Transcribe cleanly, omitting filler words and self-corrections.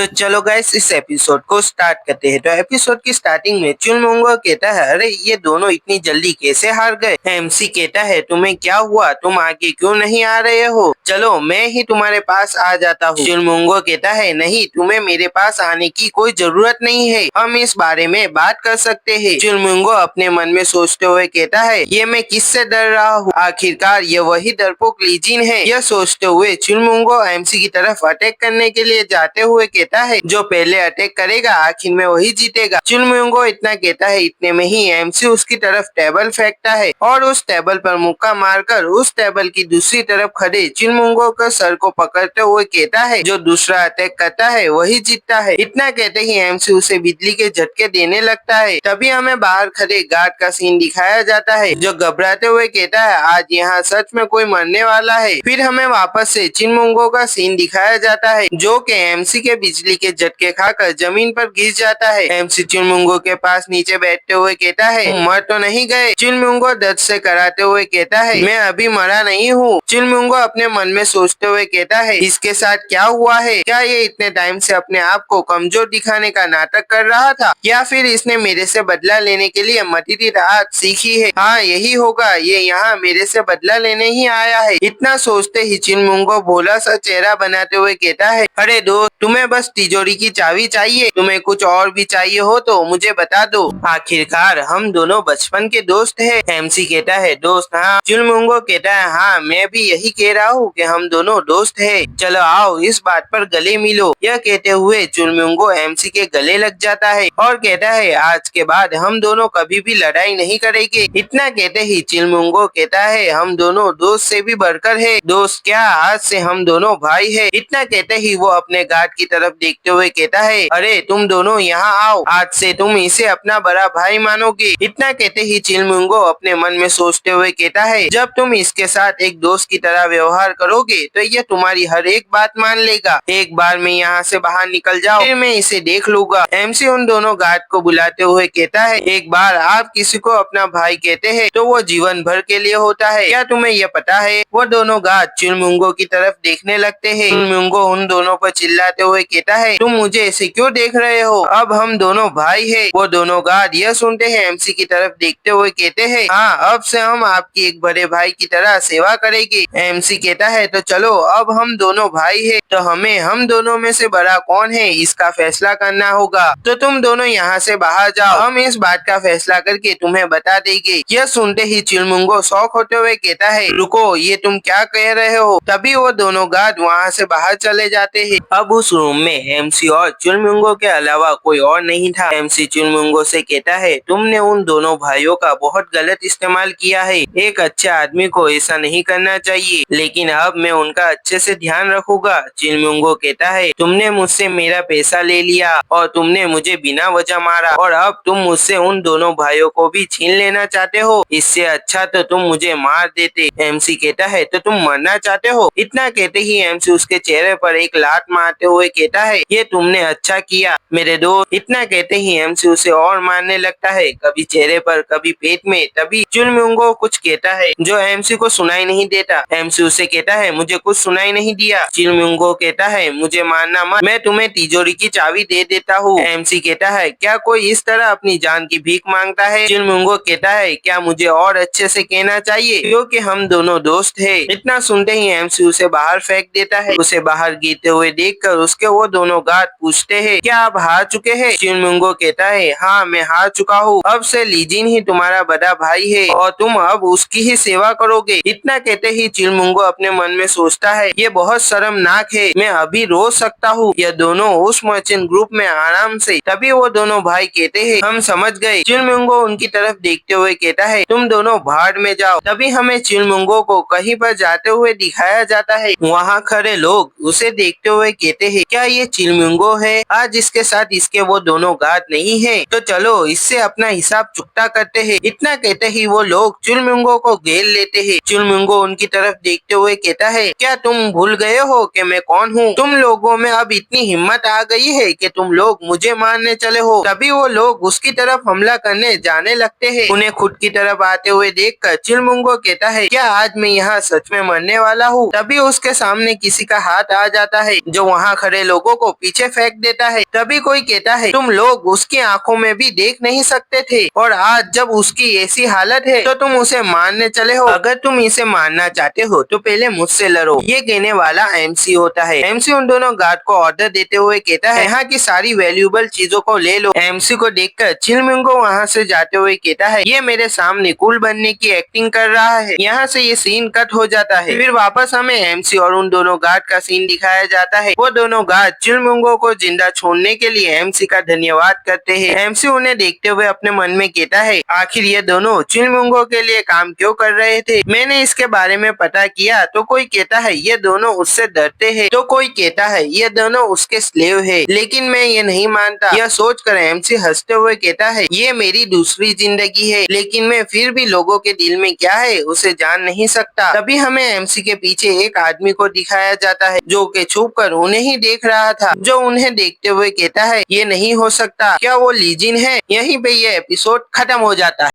तो चलो गाइस इस एपिसोड को स्टार्ट करते हैं। तो एपिसोड की स्टार्टिंग में चुनमुंगो कहता है, अरे ये दोनों इतनी जल्दी कैसे हार गए। एमसी कहता है, तुम्हें क्या हुआ, तुम आगे क्यों नहीं आ रहे हो, चलो मैं ही तुम्हारे पास आ जाता हूँ। चुनमुंगो कहता है, नहीं तुम्हें मेरे पास आने की कोई जरूरत नहीं है, हम इस बारे में बात कर सकते हैं। चुनमुंगो अपने मन में सोचते हुए कहता है, ये मैं किससे डर रहा हूँ, आखिरकार ये वही डरपोक लीजिन है। यह सोचते हुए चुनमुंगो एमसी की तरफ अटैक करने के लिए जाते हुए कहता है, जो पहले अटैक करेगा आखिर में वही जीतेगा। चुनमुंगो इतना कहता है, इतने में ही एमसी उसकी तरफ टेबल फेंकता है और उस टेबल पर मुक्का मारकर उस टेबल की दूसरी तरफ खड़े चुनमुंगो के सर को पकड़ते हुए कहता है, जो दूसरा अटैक करता है वही जीतता है। इतना कहते ही एमसी उसे बिजली के झटके देने लगता है। तभी हमें बाहर खड़े गार्ड का सीन दिखाया जाता है, जो घबराते हुए कहता है, आज यहाँ सच में कोई मरने वाला है। फिर हमें वापस से चुनमुंगो का सीन दिखाया जाता है, जो कि एमसी के बिजली के झटके खाकर जमीन पर गिर जाता है। एमसी चुनमुंगो के पास नीचे बैठते हुए कहता है, मर तो नहीं गए। चुनमुंगो दर्द से कराते हुए कहता है, मैं अभी मरा नहीं हूँ। चुनमुंगो अपने मन में सोचते हुए कहता है, इसके साथ क्या हुआ है, क्या ये इतने टाइम से अपने आप को कमजोर दिखाने का नाटक कर रहा था, या फिर इसने मेरे से बदला लेने के लिए मटिरी रात सीखी है। हाँ यही होगा, ये यहाँ मेरे से बदला लेने ही आया है। इतना सोचते ही चुनमुंगो भोला सा चेहरा बनाते हुए कहता है, अरे दोस्त तुम्हें बस तिजोरी की चाबी चाहिए, तुम्हें कुछ और भी चाहिए हो तो मुझे बता दो, आखिरकार हम दोनों बचपन के दोस्त हैं। एमसी कहता है, दोस्त हाँ। चुनमुंगो कहता है, हाँ मैं भी यही कह रहा हूँ कि हम दोनों दोस्त हैं, चलो आओ इस बात पर गले मिलो। यह कहते हुए चुनमुंगो एमसी के गले लग जाता है और कहता है, आज के बाद हम दोनों कभी भी लड़ाई नहीं करेंगे। इतना कहते ही चुनमुंगो कहता है, हम दोनों दोस्त से भी बढ़कर है, दोस्त क्या आज से हम दोनों भाई है। इतना कहते ही वो अपने गार्ड की तरफ देखते हुए कहता है, अरे तुम दोनों यहाँ आओ, आज से तुम इसे अपना बड़ा भाई मानोगे। इतना कहते ही चुनमुंगो अपने मन में सोचते हुए कहता है, जब तुम इसके साथ एक दोस्त की तरह व्यवहार करोगे तो ये तुम्हारी हर एक बात मान लेगा। एक बार मैं यहाँ से बाहर निकल जाओ, फिर मैं इसे देख लूंगा। एमसी उन दोनों गार्ड को बुलाते हुए कहता है, एक बार आप किसी को अपना भाई कहते हैं तो वो जीवन भर के लिए होता है, क्या तुम्हें ये पता है। वो दोनों गार्ड चुनमुंगो की तरफ देखने लगते हैं। चुनमुंगो उन दोनों पर चिल्लाते हुए कहता है, तुम मुझे ऐसे क्यों देख रहे हो, अब हम दोनों भाई है। वो दोनों गार्ड यह सुनते हैं एमसी की तरफ देखते हुए कहते हैं, हाँ अब से हम आपकी एक बड़े भाई की तरह सेवा करेंगे। एमसी कहता है, तो चलो अब हम दोनों भाई है तो हमें हम दोनों में से बड़ा कौन है इसका फैसला करना होगा, तो तुम दोनों यहाँ से बाहर जाओ, हम इस बात का फैसला करके तुम्हें बता देंगे। यह सुनते ही चुनमुंगो शौक होते हुए कहता है, रुको ये तुम क्या कह रहे हो। तभी वो दोनों गार्ड वहाँ से बाहर चले जाते हैं। अब उस रूम में एमसी और चुनमुंगो के अलावा कोई और नहीं था। एमसी चुनमुंगो से कहता है, तुमने उन दोनों भाइयों का बहुत गलत इस्तेमाल किया है, एक अच्छे आदमी को ऐसा नहीं करना चाहिए, लेकिन अब मैं उनका अच्छे से ध्यान रखूंगा। चुनमुंगो कहता है, तुमने मुझसे मेरा पैसा ले लिया और तुमने मुझे बिना वजह मारा और अब तुम मुझसे उन दोनों भाइयों को भी छीन लेना चाहते हो, इससे अच्छा तो तुम मुझे मार देते। एमसी कहता है, तो तुम मरना चाहते हो। इतना कहते ही एमसी उसके चेहरे पर एक लात मारते हुए कहता है, ये तुमने अच्छा किया मेरे दोस्त। इतना कहते ही एमसी उसे और मारने लगता है, कभी चेहरे पर कभी पेट में। तभी चुनमुंगो कुछ कहता है जो एमसी को सुनाई नहीं देता। एमसी उसे कहता है, मुझे कुछ सुनाई नहीं दिया। चुनमुंगो कहता है, मुझे मारना मत, मैं तुम्हें तिजोरी की चाबी दे देता हूँ। एमसी कहता है, क्या कोई इस तरह अपनी जान की भीख मांगता है। चुनमुंगो कहता है, क्या मुझे और अच्छे से कहना चाहिए, क्योंकि हम दोनों दोस्त हैं। इतना सुनते ही एमसी उसे बाहर फेंक देता है। उसे बाहर गिरते हुए देखकर उसके वो दोनों गार्ड पूछते हैं, क्या आप हार चुके हैं। चुनमुंगो कहता है, हाँ मैं हार चुका हूँ, अब से लीजिन ही तुम्हारा बड़ा भाई है और तुम अब उसकी ही सेवा करोगे। इतना कहते ही चुनमुंगो अपने मन में सोचता है, ये बहुत शर्मनाक है, मैं अभी रो सकता हूँ। यह दोनों उस मर्चेंट ग्रुप में आराम से। तभी वो दोनों भाई कहते हैं, हम समझ गए। चुनमुंगो उनकी तरफ देखते हुए कहता है, तुम दोनों भाड़ में जाओ। तभी हमें चुनमुंगो को कहीं पर जाते हुए दिखाया जाता है। वहाँ खड़े लोग उसे देखते हुए कहते हैं, क्या ये चुनमुंगो है, आज इसके साथ इसके वो दोनों गार्ड नहीं है, तो चलो इससे अपना हिसाब चुकता करते हैं। इतना कहते ही वो लोग चुनमुंगो को घेर लेते हैं। चुनमुंगो उनकी तरफ देखते हुए कहता है, क्या तुम भूल गए हो कि मैं कौन हूँ, तुम लोगों में अब इतनी हिम्मत आ गई है कि तुम लोग मुझे मारने चले हो। तभी वो लोग उसकी तरफ हमला करने जाने लगते हैं। उन्हें खुद की तरफ आते हुए देखकर चुनमुंगो कहता है, क्या आज मैं यहाँ सच में मरने वाला हूँ। तभी उसके सामने किसी का हाथ आ जाता है जो वहाँ खड़े लोगों लोगों को पीछे फेंक देता है। तभी कोई कहता है तुम लोग उसकी आंखों में भी देख नहीं सकते थे और आज जब उसकी ऐसी हालत है तो तुम उसे मारने चले हो। अगर तुम इसे मारना चाहते हो तो पहले मुझसे लड़ो। ये कहने वाला एमसी होता है। एमसी उन दोनों गार्ड को ऑर्डर देते हुए कहता है यहाँ की सारी वैल्यूएबल चीजों को ले लो। एमसी को देखकर चिलमिंगो वहाँ से जाते हुए कहता है ये मेरे सामने कूल बनने की एक्टिंग कर रहा है। यहाँ से ये सीन कट हो जाता है। फिर वापस हमें एमसी और उन दोनों गार्ड का सीन दिखाया जाता है। वो दोनों गार्ड चिलमिंगो को जिंदा छोड़ने के लिए एमसी का धन्यवाद करते हैं। एमसी उन्हें देखते हुए अपने मन में कहता है आखिर ये दोनों चिलमिंगो के लिए काम क्यों कर रहे थे। मैंने इसके बारे में पता किया तो कोई कहता है ये दोनों उससे डरते हैं, तो कोई कहता है ये दोनों उसके स्लेव है, लेकिन मैं ये नहीं मानता। यह सोचकर एमसी हंसते हुए कहता है ये मेरी दूसरी जिंदगी है, लेकिन मैं फिर भी लोगों के दिल में क्या है उसे जान नहीं सकता। तभी हमें एमसी के पीछे एक आदमी को दिखाया जाता है जो कि छुप कर उन्हें ही देख रहा था, जो उन्हें देखते हुए कहता है ये नहीं हो सकता, क्या वो लीजिन है। यहीं पे ये एपिसोड खत्म हो जाता है।